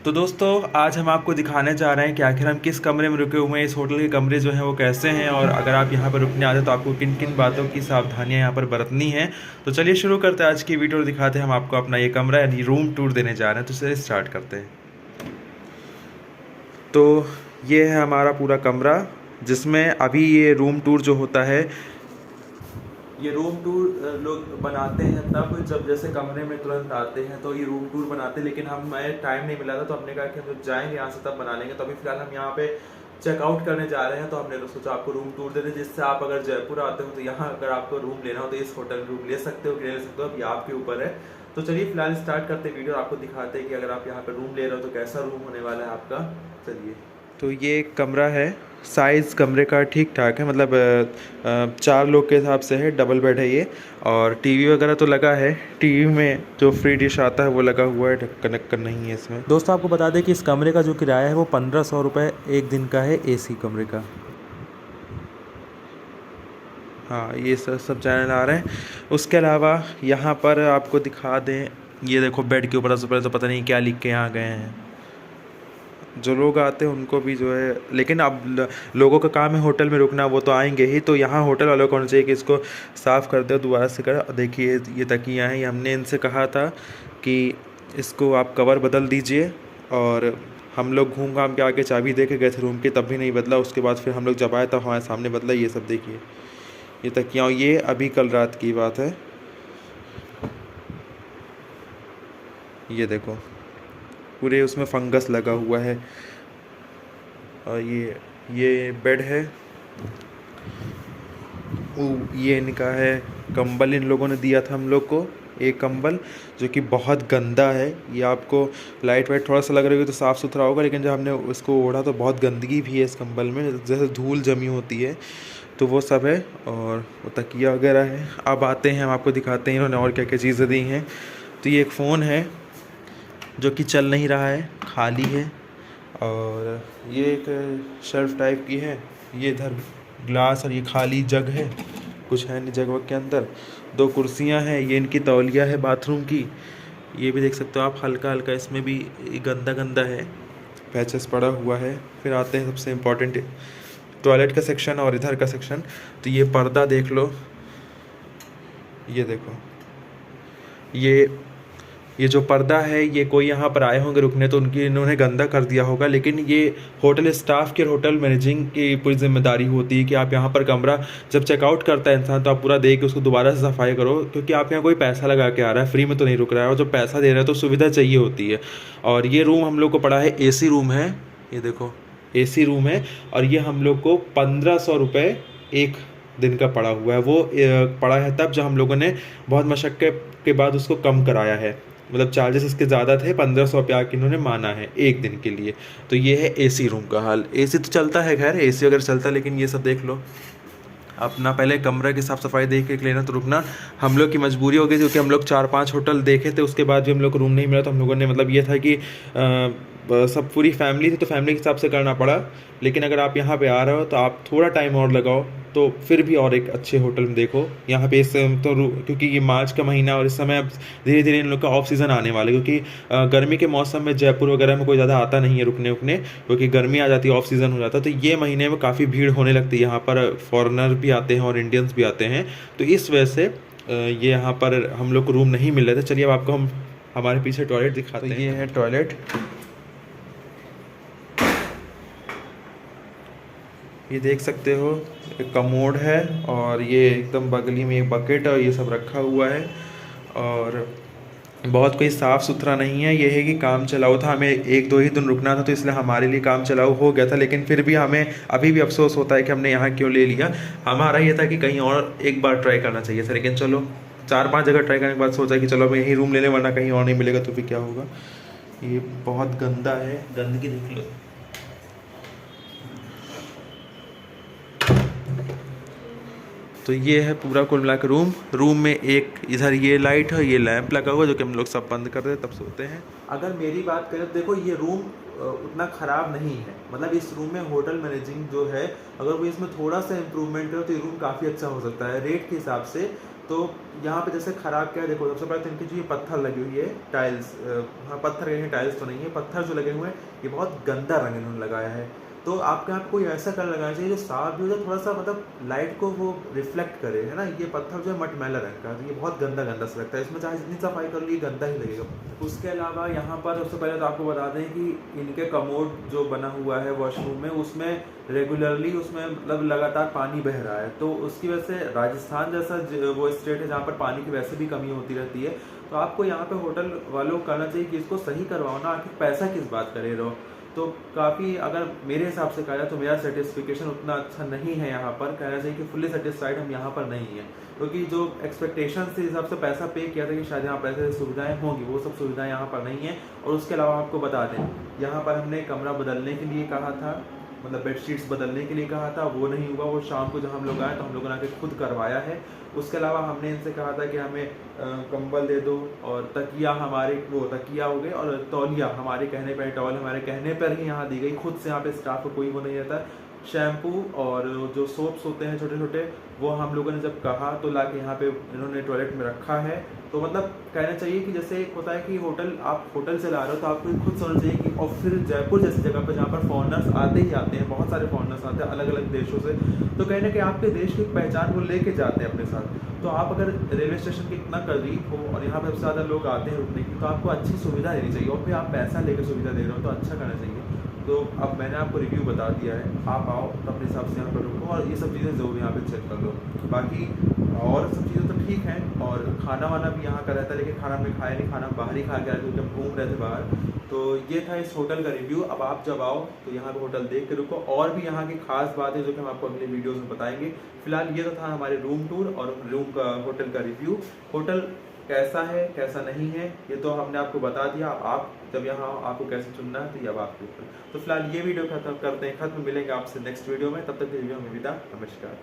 तो दोस्तों आज हम आपको दिखाने जा रहे हैं कि आखिर हम किस कमरे में रुके हुए हैं, इस होटल के कमरे जो हैं वो कैसे हैं, और अगर आप यहाँ पर रुकने आते हैं तो आपको किन किन बातों की सावधानियाँ यहाँ पर बरतनी हैं। तो चलिए शुरू करते हैं आज की वीडियो और दिखाते हैं हम आपको अपना ये कमरा यानी रूम टूर देने जा रहे हैं। तो चलिए स्टार्ट करते हैं। तो ये है हमारा पूरा कमरा, जिसमें अभी ये रूम टूर जो होता है, ये रूम टूर लोग बनाते हैं तब जब जैसे कमरे में तुरंत आते हैं तो ये रूम टूर बनाते हैं, लेकिन हमें टाइम नहीं मिला था तो हमने कहा कि हम जब जाएंगे यहाँ से तब बना लेंगे। तो अभी फिलहाल हम यहाँ पे चेकआउट करने जा रहे हैं, तो हमने तो सोचा आपको रूम टूर दे दें, जिससे आप अगर जयपुर आते हो तो यहाँ अगर आपको रूम लेना हो तो इस होटल में रूम ले सकते हो कि ले सकते हो, अभी आपके ऊपर है। तो चलिए फिलहाल स्टार्ट करते वीडियो, आपको दिखाते हैं कि अगर आप यहाँ पर रूम ले रहे हो तो कैसा रूम होने वाला है आपका। चलिए, तो ये एक कमरा है, साइज़ कमरे का ठीक ठाक है, मतलब 4 लोग के हिसाब से है, डबल बेड है ये। और टीवी वगैरह तो लगा है, टीवी में जो फ्री डिश आता है वो लगा हुआ है, कनेक्ट नहीं है इसमें। दोस्तों आपको बता दें कि इस कमरे का जो किराया है वो 1500 रुपये एक दिन का है, एसी कमरे का। हाँ, ये सब चैनल आ रहे हैं। उसके अलावा यहाँ पर आपको दिखा दें, ये देखो बेड के ऊपर तो पता नहीं क्या लिख के यहाँ गए हैं। जो लोग आते हैं उनको भी जो है, लेकिन अब लोगों का काम है होटल में रुकना, वो तो आएंगे ही, तो यहाँ होटल वालों को होना चाहिए कि इसको साफ़ कर दो, दोबारा से कर। देखिए ये तकियाँ हैं, ये हमने इनसे कहा था कि इसको आप कवर बदल दीजिए, और हम लोग घूम घाम के आके चाबी दे के गए थे रूम की, तब भी नहीं बदला। उसके बाद फिर हम लोग जब आए तब हमारे सामने बदला। ये सब देखिए, ये तकियाँ, ये अभी कल रात की बात है। ये देखो पूरे उसमें फंगस लगा हुआ है। और ये बेड है, ये इनका है कंबल, इन लोगों ने दिया था हम लोग को एक कंबल, जो कि बहुत गंदा है। ये आपको लाइट वाइट थोड़ा सा लग रही है तो साफ़ सुथरा होगा, लेकिन जब हमने उसको ओढ़ा तो बहुत गंदगी भी है इस कंबल में, जैसे धूल जमी होती है, तो वो सब है। और वो तकिया वगैरह है। अब आते हैं, हम आपको दिखाते हैं इन्होंने और क्या क्या चीज़ें दी हैं। तो ये एक फ़ोन है जो कि चल नहीं रहा है, खाली है। और ये एक शेल्फ टाइप की है, ये इधर ग्लास, और ये खाली जग है, कुछ है नहीं जग वग के अंदर। 2 कुर्सियां हैं, ये इनकी तौलिया है बाथरूम की। ये भी देख सकते हो आप, हल्का हल्का इसमें भी गंदा गंदा है, पैचेस पड़ा हुआ है। फिर आते हैं सबसे इम्पोर्टेंट, टॉयलेट का सेक्शन और इधर का सेक्शन। तो ये पर्दा देख लो, ये देखो, ये जो पर्दा है, ये कोई यहाँ पर आए होंगे रुकने तो इन्होंने गंदा कर दिया होगा, लेकिन ये होटल स्टाफ की और होटल मैनेजिंग की पूरी जिम्मेदारी होती है कि आप यहाँ पर कमरा जब चेकआउट करता है इंसान तो आप पूरा देख के उसको दोबारा से सफाई करो, क्योंकि आप यहाँ कोई पैसा लगा के आ रहा है, फ्री में तो नहीं रुक रहा है, और जो पैसा दे रहा है तो सुविधा चाहिए होती है। और ये रूम हम लोग को पड़ा है, AC रूम है, ये देखो AC रूम है, और ये हम लोग को 1500 रुपये एक दिन का पड़ा हुआ है। वो पड़ा है तब जब हम लोगों ने बहुत मशक्क़त के बाद उसको कम कराया है, मतलब चार्जेस इसके ज़्यादा थे, 1500 रुपया कि इन्होंने माना है एक दिन के लिए। तो ये है AC रूम का हाल। AC तो चलता है, खैर AC अगर चलता, लेकिन ये सब देख लो अपना, पहले कमरा की साफ़ सफाई देख के लेना। तो रुकना हम लोग की मजबूरी हो गई, क्योंकि हम लोग 4-5 होटल देखे थे, उसके बाद भी हम लोग को रूम नहीं मिला, तो हम लोगों ने, मतलब ये था कि सब पूरी फैमिली थी तो फैमिली के हिसाब से करना पड़ा। लेकिन अगर आप यहाँ पे आ रहे हो तो आप थोड़ा टाइम और लगाओ, तो फिर भी और एक अच्छे होटल में देखो यहाँ पे। इस तो क्योंकि ये मार्च का महीना और इस समय अब धीरे धीरे इन लोग का ऑफ सीज़न आने वाला है, क्योंकि गर्मी के मौसम में जयपुर वगैरह में कोई ज़्यादा आता नहीं है रुकने उकने, क्योंकि गर्मी आ जाती है, ऑफ सीज़न हो जाता है। तो ये महीने में काफ़ी भीड़ होने लगती है, यहाँ पर फॉरेनर भी आते हैं और इंडियंस भी आते हैं, तो इस वजह से ये यहाँ पर हम लोग को रूम नहीं मिल रहे थे। चलिए अब आपको हम हमारे पीछे टॉयलेट दिखाते हैं। ये है टॉयलेट, ये देख सकते हो, एक कमोड है, और ये एकदम बगली में एक बकेट और ये सब रखा हुआ है, और बहुत कोई साफ़ सुथरा नहीं है। ये है कि काम चलाऊ था, हमें 1-2 ही दिन रुकना था, तो इसलिए हमारे लिए काम चलाऊ हो गया था, लेकिन फिर भी हमें अभी भी अफसोस होता है कि हमने यहाँ क्यों ले लिया। हमारा ये था कि कहीं और एक बार ट्राई करना चाहिए था, लेकिन चलो 4-5 जगह ट्राई करने के बाद सोचा कि चलो अब यहीं रूम ले लें, वरना कहीं और नहीं मिलेगा तो फिर क्या होगा। ये बहुत गंदा है, गंदगी देख लो। तो ये है पूरा कुल मिला के रूम में एक इधर ये लाइट है, ये लैंप लगा हुआ, जो कि हम लोग सब बंद कर देते तब सोते हैं। अगर मेरी बात करें तो देखो, ये रूम उतना ख़राब नहीं है, मतलब इस रूम में होटल मैनेजिंग जो है, अगर वो इसमें थोड़ा सा इम्प्रूवमेंट करो तो ये रूम काफ़ी अच्छा हो सकता है। रेट के हिसाब से तो यहाँ पे जैसे ख़राब क्या है, देखो सबसे पहले तो इनकी जो ये पत्थर लगी हुई है टाइल्स, हाँ पत्थर कहेंगे, टाइल्स तो नहीं है, पत्थर जो लगे हुए हैं ये बहुत गंदा रंग इन्होंने लगाया है। तो आपके यहाँ पे कोई ऐसा कलर लगाना चाहिए जो साफ भी हो जाए, थोड़ा सा मतलब लाइट को वो रिफ्लेक्ट करे, है ना। ये पत्थर जो है मटमैला रंग का, तो ये बहुत गंदा गंदा सा लगता है, इसमें चाहे जितनी सफाई कर लो ये गंदा ही लगेगा। उसके अलावा यहाँ पर सबसे पहले तो आपको बता दें कि इनके कमोड जो बना हुआ है वॉशरूम में, उसमें रेगुलरली उसमें मतलब लगातार पानी बह रहा है। तो उसकी वजह से राजस्थान जैसा वो स्टेट है जहाँ पर पानी की वैसे भी कमी होती रहती है, तो आपको यहाँ पे होटल वालों को करना चाहिए कि इसको सही करवाओ ना, आखिर पैसा किस बात करे रहो। तो काफ़ी अगर मेरे हिसाब से कहा जाए तो मेरा सेटिस्फिकेशन उतना अच्छा नहीं है यहाँ पर, कहना चाहिए कि फुल्ली सेटिस्फाइड हम यहाँ पर नहीं हैं, क्योंकि जो एक्सपेक्टेशन के हिसाब से पैसा पे किया था कि शायद यहाँ पैसे सुविधाएं होंगी, वो सब सुविधाएं यहाँ पर नहीं है। और उसके अलावा आपको बता दें, यहाँ पर हमने कमरा बदलने के लिए कहा था, मतलब बेडशीट्स बदलने के लिए कहा था, वो नहीं हुआ। वो शाम को जब हम लोग आए तो हम लोगों ने आके खुद करवाया है। उसके अलावा हमने इनसे कहा था कि हमें कंबल दे दो, और तकिया हमारे वो तकिया हो गए, और तौलिया हमारे कहने पर, टॉवल हमारे कहने पर ही यहाँ दी गई, खुद से यहाँ पे स्टाफ को कोई वो नहीं रहता। शैम्पू और जो सोप्स होते हैं छोटे छोटे, वो हम लोगों ने जब कहा तो ला के यहाँ पे इन्होंने टॉयलेट में रखा है। तो मतलब कहना चाहिए कि जैसे एक होता है कि होटल, आप होटल से ला रहे हो तो आपको खुद समझना चाहिए कि, और फिर जयपुर जैसी जगह पर जहाँ पर फॉरनर्स आते ही आते हैं, बहुत सारे फॉरनर्स आते हैं अलग अलग देशों से, तो कहीं ना कहीं आपके देश की पहचान वो लेके जाते हैं अपने साथ। तो आप अगर रेलवे स्टेशन के इतना करीब हो और यहाँ पर सबसे ज़्यादा लोग आते हैं रुकने की, तो आपको अच्छी सुविधा देनी चाहिए, और फिर आप पैसा लेकर सुविधा दे रहे हो तो अच्छा करना चाहिए। तो अब मैंने आपको रिव्यू बता दिया है, आप आओ तो अपने हिसाब से यहाँ पर रुको, और ये सब चीज़ें ज़रूर यहाँ पे चेक कर लो। बाकी और सब चीज़ें तो ठीक हैं, और खाना वाना भी यहाँ का रहता है, लेकिन खाना हमने खाया नहीं, खाना बाहर ही खा के आए थे जब घूम रहे थे बाहर। तो ये था इस होटल का रिव्यू। अब आप जब आओ तो यहाँ पे होटल देख के रुको, और भी यहाँ की खास बात है जो कि हम आपको अगले वीडियोज़ में बताएंगे। फिलहाल ये तो था हमारे रूम टूर और रूम का होटल का रिव्यू। होटल कैसा है कैसा नहीं है ये तो हमने आपको बता दिया, आप जब यहाँ आपको कैसे चुनना है तो ये अब आपके ऊपर। तो फिलहाल ये वीडियो खत्म करते हैं, खत्म, मिलेंगे आपसे नेक्स्ट वीडियो में, तब तक के वीडियो में विदा, नमस्कार।